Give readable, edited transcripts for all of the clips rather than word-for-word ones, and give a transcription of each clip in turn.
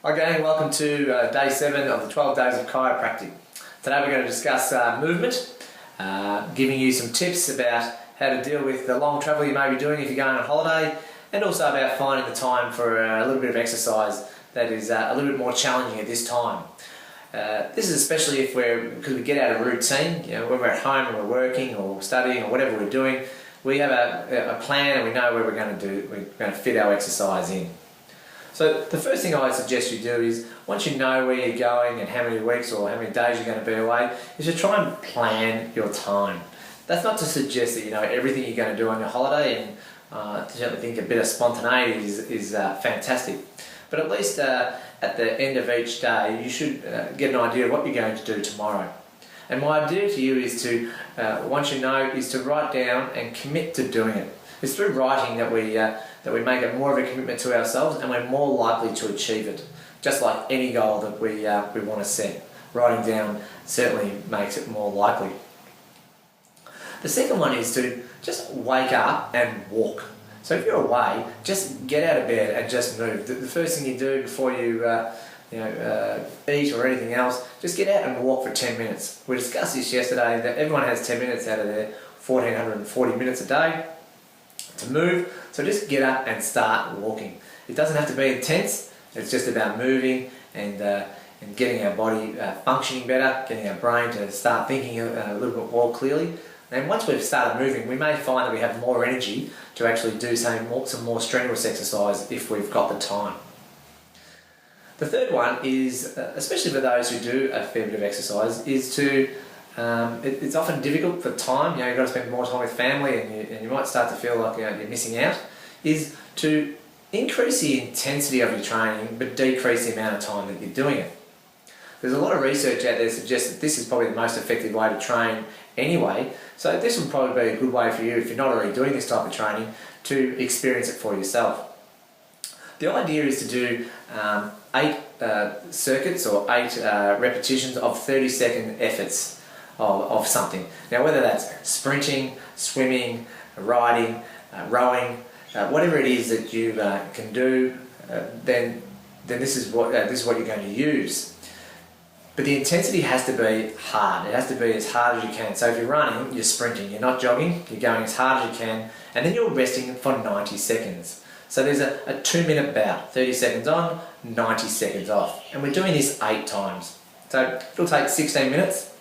Hi gang, welcome to day 7 of the 12 days of chiropractic. Today we're going to discuss movement, giving you some tips about how to deal with the long travel you may be doing if you're going on holiday, and also about finding the time for a little bit of exercise that is a little bit more challenging at this time. This is especially because we get out of routine, when we're at home and we're working or studying or whatever we're doing, we have a plan and we know where we're going to fit our exercise in. So the first thing I suggest you do is, once you know where you're going and how many weeks or how many days you're going to be away, is to try and plan your time. That's not to suggest that you know everything you're going to do on your holiday, and I certainly think a bit of spontaneity is fantastic. But at least at the end of each day, you should get an idea of what you're going to do tomorrow. And my idea to you is to, once you know, is to write down and commit to doing it. It's through writing that we make it more of a commitment to ourselves, and we're more likely to achieve it. Just like any goal that we want to set, writing down certainly makes it more likely. The second one is to just wake up and walk. So if you're away, just get out of bed and just move. The first thing you do before you eat or anything else, just get out and walk for 10 minutes. We discussed this yesterday, that everyone has 10 minutes out of their 1440 minutes a day to move. So just get up and start walking. It doesn't have to be intense. It's just about moving and getting our body functioning better, getting our brain to start thinking a little bit more clearly. And once we've started moving, we may find that we have more energy to actually do some more strenuous exercise if we've got the time. The third one is, especially for those who do a fair bit of exercise, is to it's often difficult for time. You've got to spend more time with family, and you might start to feel like you're missing out. Is to increase the intensity of your training, but decrease the amount of time that you're doing it. There's a lot of research out there that suggests that this is probably the most effective way to train anyway. So this will probably be a good way for you, if you're not already doing this type of training, to experience it for yourself. The idea is to do 8 circuits or 8 repetitions of 30-second efforts of something. Now, whether that's sprinting, swimming, riding, rowing, whatever it is that you can do, then this is what you're going to use. But the intensity has to be hard. It has to be as hard as you can. So if you're running, you're sprinting. You're not jogging. You're going as hard as you can, and then you're resting for 90 seconds. So there's a 2-minute bout, 30 seconds on, 90 seconds off. And we're doing this 8 times. So it'll take 16 minutes,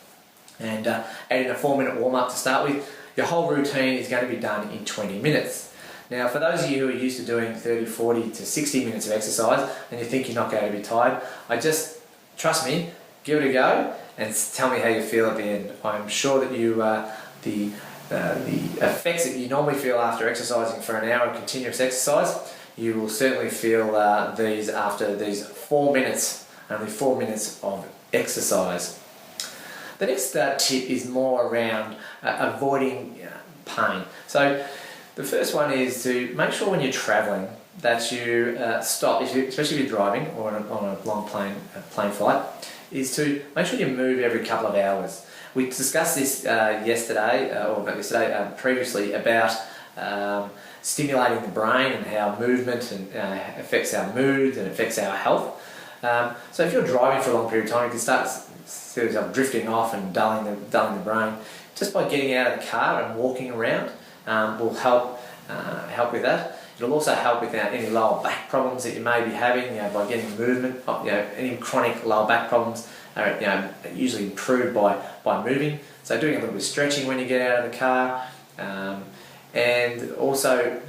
and adding a 4-minute warm-up to start with. Your whole routine is going to be done in 20 minutes. Now, for those of you who are used to doing 30, 40 to 60 minutes of exercise, and you think you're not going to be tired, trust me, give it a go and tell me how you feel at the end. I'm sure that the effects that you normally feel after exercising for an hour of continuous exercise, you will certainly feel these after these 4 minutes, only 4 minutes of exercise. The next tip is more around avoiding pain. So the first one is to make sure when you're travelling that you stop, especially if you're driving or on a long plane flight, is to make sure you move every couple of hours. We discussed this previously about stimulating the brain and how movement affects our moods and affects our health. So if you're driving for a long period of time, you can start see yourself drifting off and dulling the brain. Just by getting out of the car and walking around will help with that. It'll also help with any lower back problems that you may be having, by getting movement. Any chronic lower back problems are usually improved by moving. So doing a little bit of stretching when you get out of the car, and also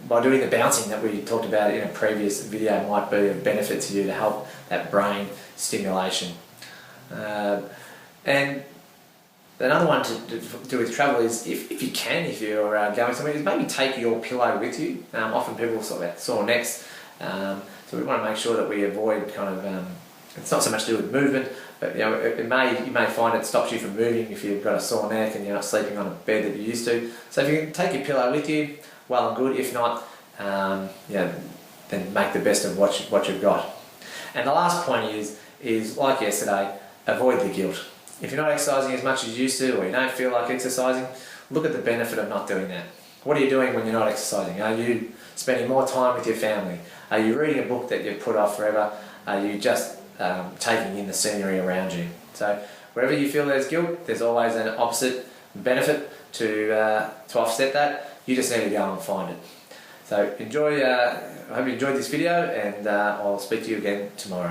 by doing the bouncing that we talked about in a previous video might be of benefit to you to help that brain stimulation. And another one to do with travel is, if you can, if you're going somewhere, is maybe take your pillow with you. Often people sort of sore necks, so we want to make sure that we avoid it's not so much to do with movement, but you may find it stops you from moving if you've got a sore neck and you're not sleeping on a bed that you're used to. So if you can take your pillow with you, well and good. If not, then make the best of what you've got. And the last point is like yesterday, avoid the guilt. If you're not exercising as much as you used to, or you don't feel like exercising, look at the benefit of not doing that. What are you doing when you're not exercising? Are you spending more time with your family? Are you reading a book that you've put off forever? are you just taking in the scenery around you? So wherever you feel there's guilt, there's always an opposite benefit to offset that. You just need to go and find it. So enjoy. I hope you enjoyed this video, and I'll speak to you again tomorrow.